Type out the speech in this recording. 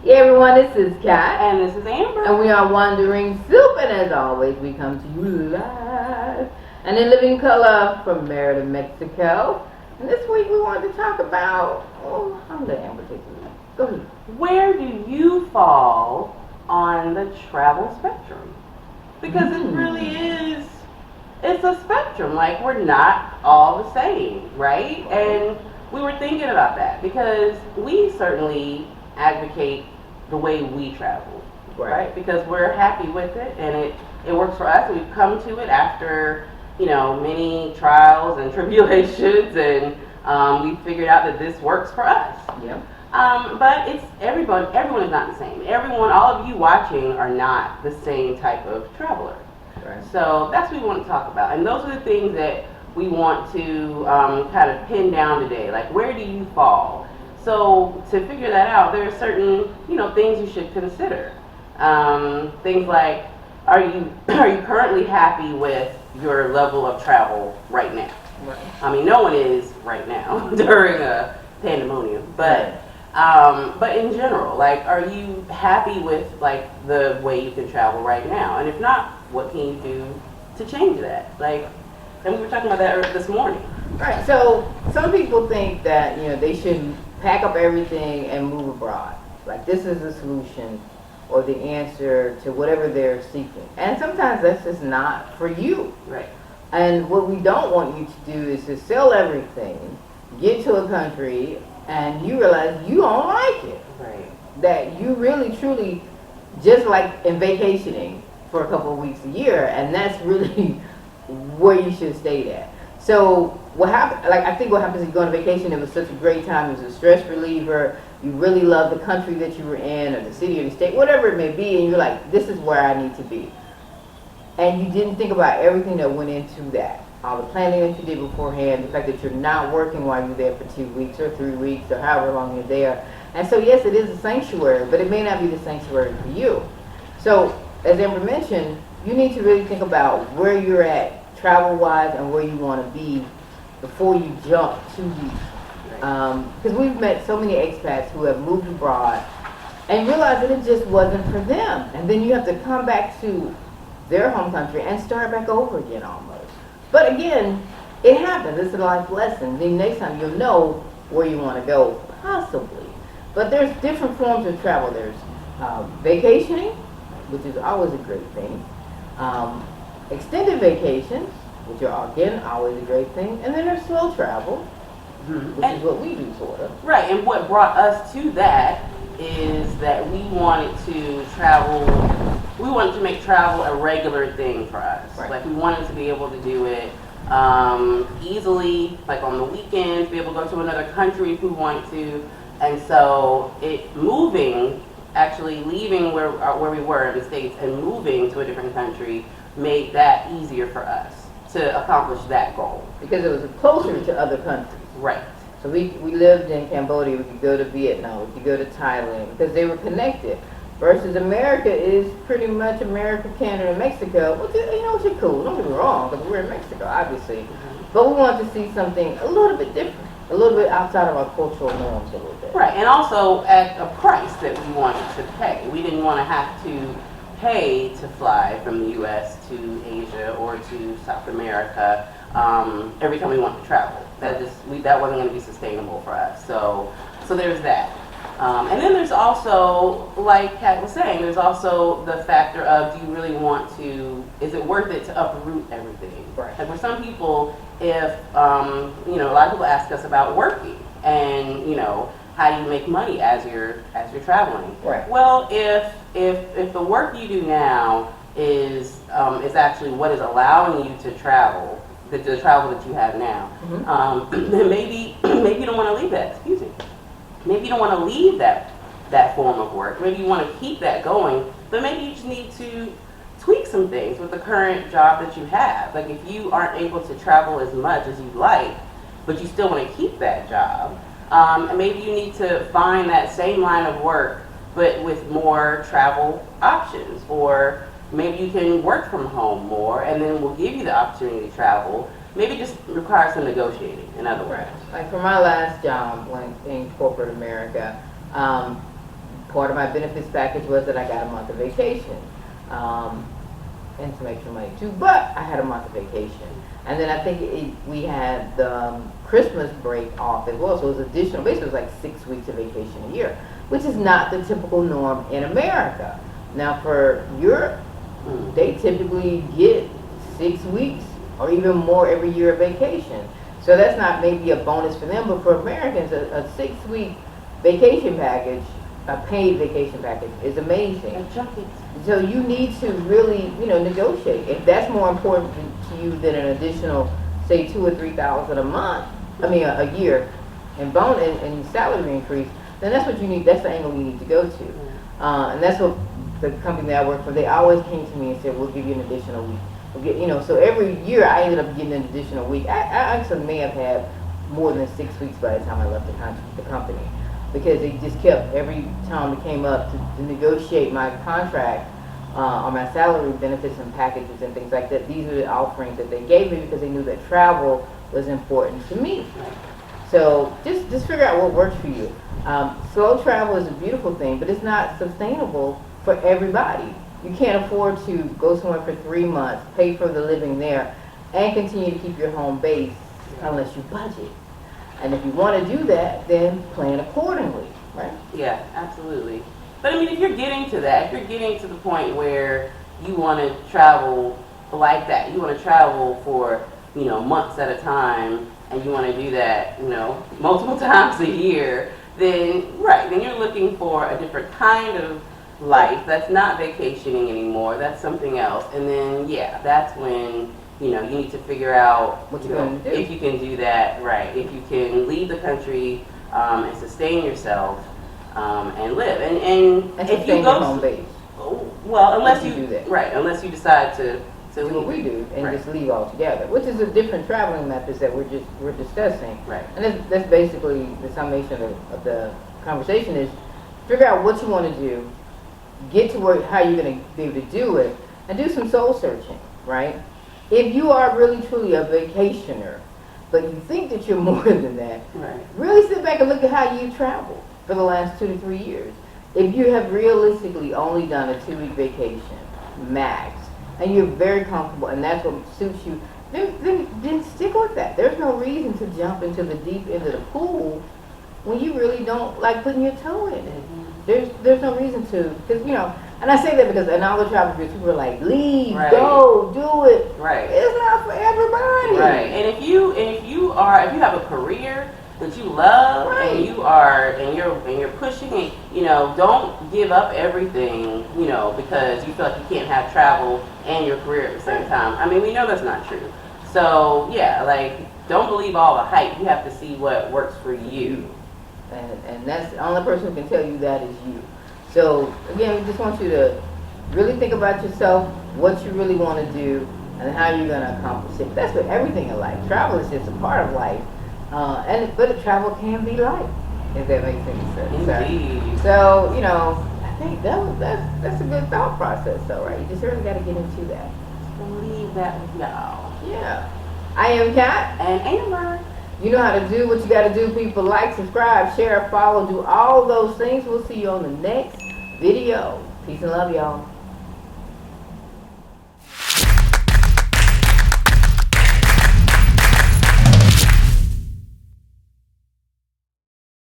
Hey everyone, this is Kat. And this is Amber. And we are Wandering Soup, and as always, we come to you live and in living color from Merida, Mexico. And this week we wanted to talk about, I'm the Amber take the lead. Go ahead. Where do you fall on the travel spectrum? Because it really is, it's a spectrum. Like, we're not all the same, right? And we were thinking about that because we certainly advocate the way we travel, right? Because we're happy with it and it works for us. We've come to it after, many trials and tribulations, and we figured out that this works for us. Yeah. But it's everyone is not the same. All of you watching are not the same type of traveler. Right. So that's what we want to talk about. And those are the things that we want to kind of pin down today. Like, where do you fall? So to figure that out, there are certain, things you should consider. Things like, are you currently happy with your level of travel right now? Right. I mean, no one is right now during a pandemonium, but in general, like, are you happy with like the way you can travel right now? And if not, what can you do to change that? Like, and we were talking about that this morning. Right. So some people think that they should pack up everything and move abroad. Like, this is the solution or the answer to whatever they're seeking. And sometimes that's just not for you. Right. And what we don't want you to do is to sell everything, get to a country, and you realize you don't like it. Right. That you really, truly, just like in vacationing for a couple of weeks a year, and that's really where you should stay at. So what happened? Like, I think what happens is you go on vacation. It was such a great time. It was a stress reliever. You really love the country that you were in, or the city, or the state, whatever it may be, and you're like, "This is where I need to be." And you didn't think about everything that went into that, all the planning that you did beforehand, the fact that you're not working while you're there for 2 weeks or 3 weeks or however long you're there. And so, yes, it is a sanctuary, but it may not be the sanctuary for you. So, as Amber mentioned, you need to really think about where you're at travel-wise and where you want to be before you jump too deep. Because we've met so many expats who have moved abroad and realized that it just wasn't for them. And then you have to come back to their home country and start back over again almost. But again, it happens. It's a life lesson. Then next time you'll know where you want to go, possibly. But there's different forms of travel. There's vacationing, which is always a great thing. Extended vacations, which are, again, always a great thing. And then there's slow travel, which is what we do, sort of. Right, and what brought us to that is that we wanted to make travel a regular thing for us. Right. Like, we wanted to be able to do it easily, like on the weekends, be able to go to another country if we wanted to. And so actually leaving where we were in the States and moving to a different country made that easier for us to accomplish that goal. Because it was closer to other countries. Right. So we lived in Cambodia, we could go to Vietnam, we could go to Thailand, because they were connected. Versus America is pretty much America, Canada, and Mexico, which is cool, don't get me wrong, because we're in Mexico, obviously. But we wanted to see something a little bit different, a little bit outside of our cultural norms a little bit. Right, and also at a price that we wanted to pay. We didn't want to have to pay to fly from the U.S. to Asia or to South America every time we wanted to travel. That wasn't going to be sustainable for us. So there's that. And then there's also, like Kat was saying, there's also the factor of, do you really want to, is it worth it to uproot everything? Right. And for some people, if, a lot of people ask us about working and, how do you make money as you're traveling? Right. Well, if the work you do now is actually what is allowing you to travel, the travel that you have now, then maybe you don't want to leave that. Excuse me. Maybe you don't want to leave that form of work. Maybe you want to keep that going, but maybe you just need to tweak some things with the current job that you have. Like, if you aren't able to travel as much as you'd like, but you still want to keep that job, and maybe you need to find that same line of work, but with more travel options. Or maybe you can work from home more, and then we'll give you the opportunity to travel. Maybe just requires some negotiating, in other words. Like, for my last job in corporate America, part of my benefits package was that I got a month of vacation. And some extra money too, but I had a month of vacation. And then I think we had the Christmas break off as well, so it was additional. Basically, it was like 6 weeks of vacation a year, which is not the typical norm in America. Now, for Europe, they typically get 6 weeks or even more every year of vacation. So that's not maybe a bonus for them, but for Americans, a 6-week vacation package, a paid vacation package, is amazing. A junket. So you need to really, negotiate. If that's more important to you than an additional, say, $2,000 or $3,000 a month, a year, and salary increase, then that's what you need. That's the angle you need to go to, and that's what the company that I work for. They always came to me and said, "We'll give you an additional week." We'll get, so every year I ended up getting an additional week. I actually may have had more than 6 weeks by the time I left the company, because they just kept, every time it came up to negotiate my contract on my salary, benefits and packages and things like that, these are the offerings that they gave me because they knew that travel was important to me. So just figure out what works for you. Slow travel is a beautiful thing, but it's not sustainable for everybody. You can't afford to go somewhere for 3 months, pay for the living there, and continue to keep your home base unless you budget. And if you want to do that, then plan accordingly, right? Yeah, absolutely. But if you're getting to that, if you're getting to the point where you want to travel like that, you want to travel for, months at a time, and you want to do that, multiple times a year, then you're looking for a different kind of life. That's not vacationing anymore. That's something else. And then, that's when, you need to figure out what you're going to do. If you can do that, right. If you can leave the country and sustain yourself and live. And if you go home base. Well, unless you do that. Right, unless you decide to do leave. what we do and just leave altogether, which is a different traveling methods that we're discussing. Right. And that's basically the summation of the conversation is figure out what you want to do, get to how you're going to be able to do it, and do some soul searching, right? If you are really truly a vacationer, but you think that you're more than that, really sit back and look at how you traveled for the last 2 to 3 years. If you have realistically only done a 2-week vacation, max, and you're very comfortable and that's what suits you, then stick with that. There's no reason to jump into the deep end of the pool when you really don't like putting your toe in it. There's no reason to, because and I say that because in all the travel groups, people are like, leave, go, do it. Right. It's not for everybody. Right. And if you have a career that you love and you're pushing it, don't give up everything, because you feel like you can't have travel and your career at the same time. We know that's not true. So don't believe all the hype. You have to see what works for you. And that's the only person who can tell you that is you. So again, we just want you to really think about yourself, what you really want to do, and how you're going to accomplish it. That's with everything in life. Travel is just a part of life, but travel can be life, if that makes any sense. Indeed. So I think that's a good thought process, though, right? You just really got to get into that. Leave that with y'all. Yeah. I am Kat. And Amber. You know how to do what you got to do, people. Like, subscribe, share, follow, do all those things. We'll see you on the next video. Peace and love, y'all.